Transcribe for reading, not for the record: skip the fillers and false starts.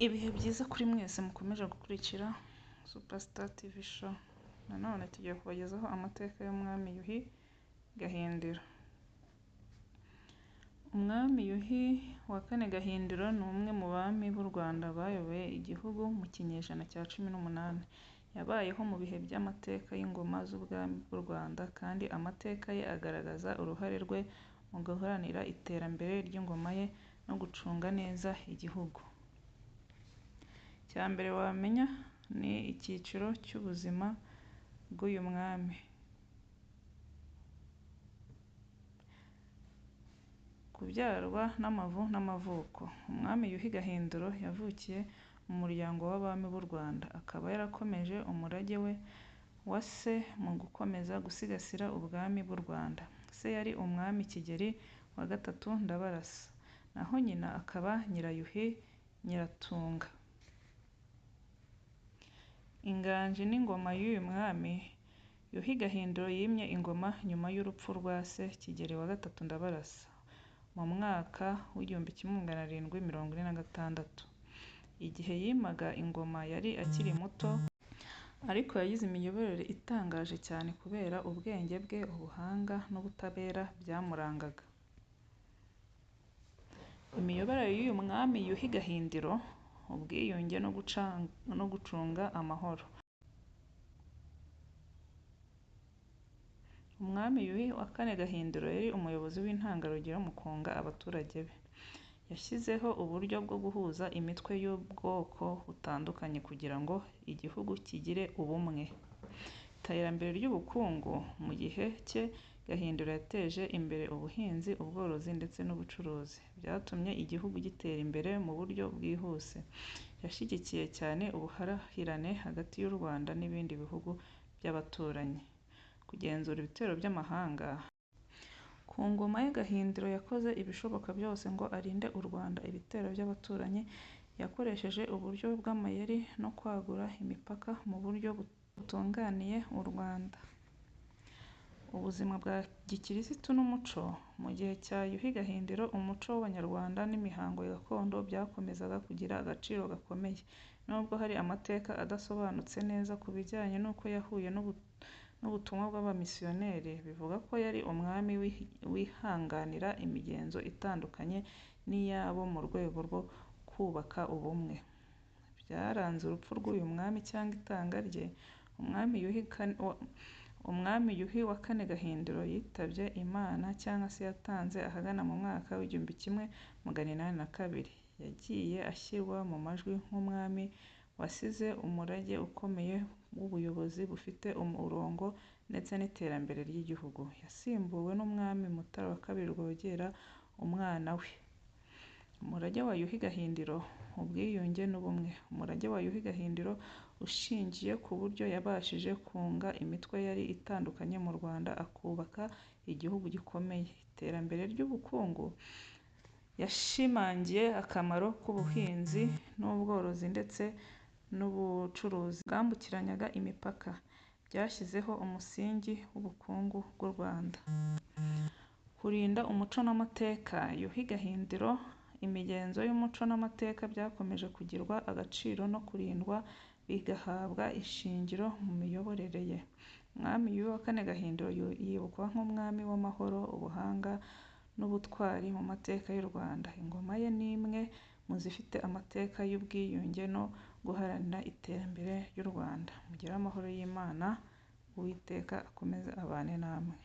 Ibihe byiza kuri mwese mukomeje gukurikira Superstar TV Show. Nanone tugiye kubagezaho amateka y'umwami Yuhi Gahindiro. Umwami Yuhi wa kane Gahindiro ni umwe mu bami b'u Rwanda bayoboye igihugu mu kinyejana cya 18. Yabayeho mu bihe by'amateka y'ingoma z'ubwami bw'u Rwanda, kandi amateka ye agaragaza uruhare rwe mu guharanira iterambere ry'ingoma ye no gucunga neza igihugu. Icya mbere wamenya ni icyiciro cy'ubuzima bw'uyu mwami. Kubyarwa n'amavu n'amavuko. Umwami Yuhi Gahindiro yavukiye mu muryango w'abami b'u Rwanda, akaba yarakomeje umurage we wa se mu gukomeza gusigasira ubwami bw'u Rwanda. Se yari umwami Kigeli wa gatatu Ndabarasa, naho nyina akaba Nyirayuhi Nyiratunga. Inganji n'ingoma y'uyu mwami Yuhi Gahindiro yimye ingoma nyuma y'urupfu rwa se Kigeli wa gatatu Ndabarasa mu mwaka w'1746. Igihe yimaga ingoma yari akiri muto, ariko yagize imiyoborere itangaje cyane kubera ubwenge bwe, ubuhanga n'ubutabera byamurangaga. Imiyoborere y'uyu mwami Yuhi Gahindiro, ubwiyunge no gucunga amahoro. Umwami Yuhi wa kane Gahindiro yari umuyobozi w'intangarugero mu kunga abaturage be. Yashyizeho uburyo bwo guhuza imitwe y'ubwoko butandukanye kugira ngo igihugu kigire ubumwe. Iterambere ry'ubukungu. Mu gihe cye, Gahindiro yateje imbere ubuhinzi, ubworozi ndetse n'ubucuruzi, byatumye igihugu gitera imbere mu buryo bwihuse. Yashyigikiye cyane ubuhahirane hagati y'u Rwanda n'ibindi bihugu by'abaturanyi. Kugenzura ibitero by'amahanga. Ku ngoma ye, Gahindiro yakoze ibishoboka byose ngo arinde u Rwanda ibitero by'abaturanyi. Yakoresheje uburyo bw'amayeri no kwagura imipaka mu buryo butunganiye u Rwanda. Ubuzima bwa gikirisitu n'umuco. Mu gihe cya Yuhi Gahindiro, umuco w'Abanyarwanda n'imihango gakondo byakomezaga kugira agaciro gakomeye. Nubwo hari amateka adasobanutse neza ku bijyanye n'uko yahuye n'ubutumwa bw'abamisiyoneri, bivuga ko yari umwami wihanganira imigenzo itandukanye n'iyabo mu rwego rwo kubaka ubumwe. Byaranze urupfu rw'uyu mwami cyangwa itanga rye. Umwami Yuhi wa kane Gahindiro yitabye Imana cyangwa se yatanze ahagana mu mwaka w'1802. Yagiye ashyirwa mu majwi nk'umwami wasize umurage ukomeye w'ubuyobozi bufite umurongo ndetse n'iterambere ry'igihugu. Yasimbuwe n'umwami Mutara wa II Rwogera, umwana we. Umurage wa Yuhi Gahindiro. Ubwiyunge n'ubumwe. Umurage wa Yuhi Gahindiro ushingiye ku buryo yabashije kunga imitwe yari itandukanye mu Rwanda akubaka igihugu gikomeye. Iterambere ry'ubukungu. Yashimangiye akamaro k'ubuhinzi n'ubworozi ndetse n'ubucuruzi bwambukiranyaga imipaka. Byashyizeho umusingi w'ubukungu bw'u Rwanda. Kurinda umuco n'amateka. Yuhi Gahindiro, imigenzo y'umuco n'amateka byakomeje kugirwa agaciro no kurindwa, bigahabwa ishingiro mu miyoborere ye. Umwami Yuhi wa kane Gahindiro yibukwa nk'umwami w'amahoro, ubuhanga n'ubutwari mu mateka y'u Rwanda. Ingoma ye ni imwe mu zifite amateka y'ubwiyunge no guharanira iterambere ry'u Rwanda. Mugire amahoro y'Imana. Uwiteka akomeze abane namwe.